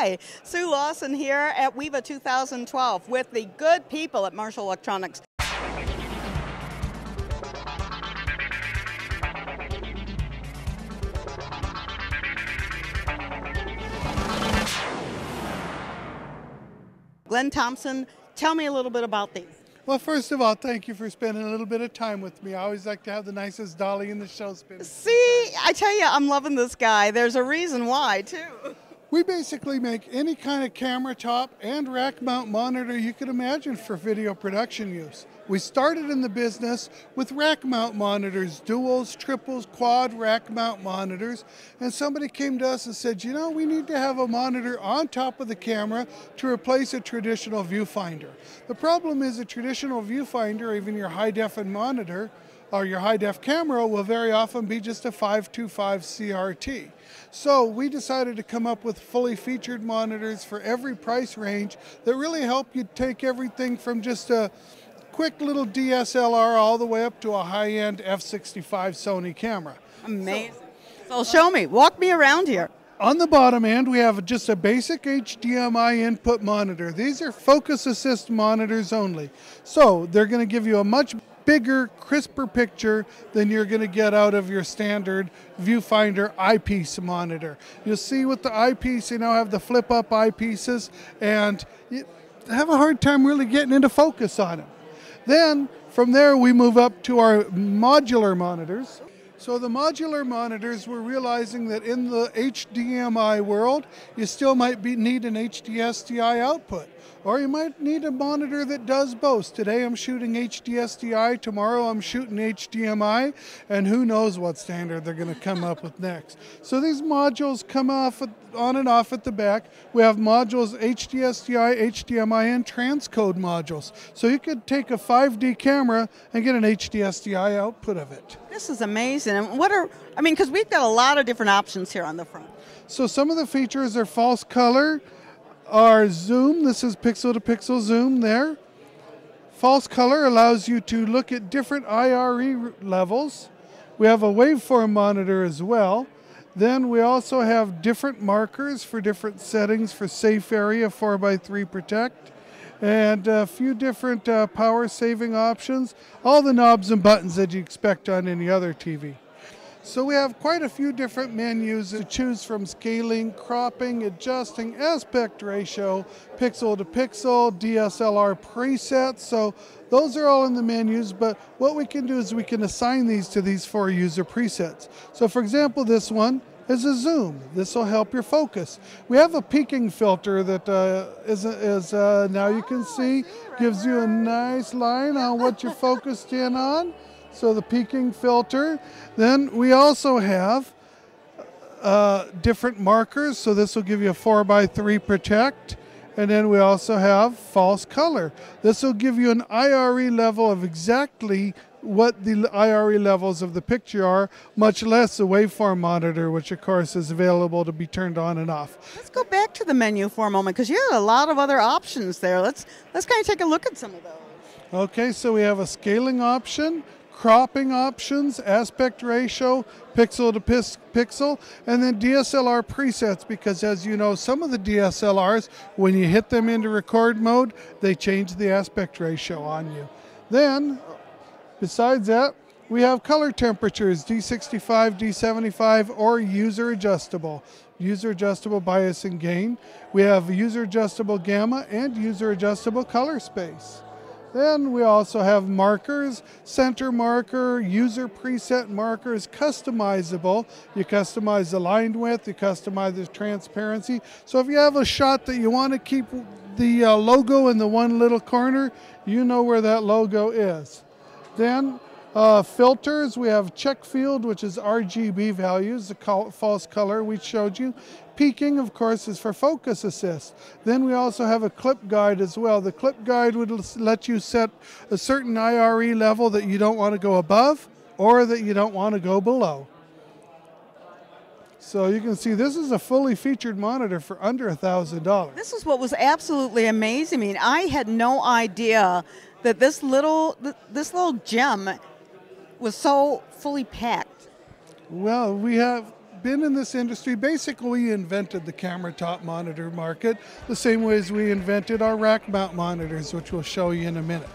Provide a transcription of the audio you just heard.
Hi, Sue Lawson here at WEVA 2012 with the good people at Marshall Electronics. Glen Thompson, tell me a little bit about these. Well, first of all, thank you for spending a little bit of time with me. I always like to have the nicest dolly in the show spin. See, I tell you, I'm loving this guy. There's a reason why, too. We basically make any kind of camera top and rack mount monitor you could imagine for video production use. We started in the business with rack mount monitors, duals, triples, quad rack mount monitors, and somebody came to us and said, you know, we need to have a monitor on top of the camera to replace a traditional viewfinder. The problem is a traditional viewfinder, or even your high-def monitor, or your high-def camera will very often be just a 525 CRT. So we decided to come up with fully featured monitors for every price range that really help you take everything from just a quick little DSLR all the way up to a high-end F65 Sony camera. Amazing. So show me, walk me around here. On the bottom end, we have just a basic HDMI input monitor. These are focus assist monitors only. So they're going to give you a much bigger, crisper picture than you're going to get out of your standard viewfinder eyepiece monitor. You'll see with the eyepiece, you now have the flip-up eyepieces, and you have a hard time really getting into focus on them. Then, from there, we move up to our modular monitors. So the modular monitors, we're realizing that in the HDMI world, you still might need an HDSDI output. Or you might need a monitor that does both. Today I'm shooting HDSDI, tomorrow I'm shooting HDMI, and who knows what standard they're going to come up with next. So these modules come off on and off at the back. We have modules HDSDI, HDMI, and transcode modules. So you could take a 5D camera and get an HDSDI output of it. This is amazing. And because we've got a lot of different options here on the front. So some of the features are false color, our zoom. This is pixel to pixel zoom there. False color allows you to look at different IRE levels. We have a waveform monitor as well. Then we also have different markers for different settings for safe area, 4x3 protect, and a few different power saving options. All the knobs and buttons that you expect on any other TV. So we have quite a few different menus to choose from: scaling, cropping, adjusting, aspect ratio, pixel to pixel, DSLR presets. So those are all in the menus, but what we can do is we can assign these to these 4 user presets. So for example, this one is a zoom. This will help your focus. We have a peaking filter that now you can see, gives you a nice line on what you're focused in on. So the peaking filter. Then we also have different markers. So this will give you a 4x3 protect. And then we also have false color. This will give you an IRE level of exactly what the IRE levels of the picture are, much less a waveform monitor, which of course is available to be turned on and off. Let's go back to the menu for a moment, because you have a lot of other options there. Let's kind of take a look at some of those. Okay, so we have a scaling option, cropping options, aspect ratio, pixel to pixel, and then DSLR presets, because as you know, some of the DSLRs, when you hit them into record mode, they change the aspect ratio on you. Then, besides that, we have color temperatures, D65, D75, or user adjustable. User adjustable bias and gain. We have user adjustable gamma and user adjustable color space. Then we also have markers, center marker, user preset markers, customizable. You customize the line width, you customize the transparency. So if you have a shot that you want to keep the logo in the one little corner, you know where that logo is. Then filters, we have check field, which is RGB values, the false color we showed you. Peaking, of course, is for focus assist. Then we also have a clip guide as well. The clip guide would let you set a certain IRE level that you don't want to go above or that you don't want to go below. So you can see this is a fully featured monitor for under $1,000. This is what was absolutely amazing. I mean, I had no idea that this little gem was so fully packed. Well, we have been in this industry. Basically, we invented the camera top monitor market the same way as we invented our rack mount monitors, which we'll show you in a minute.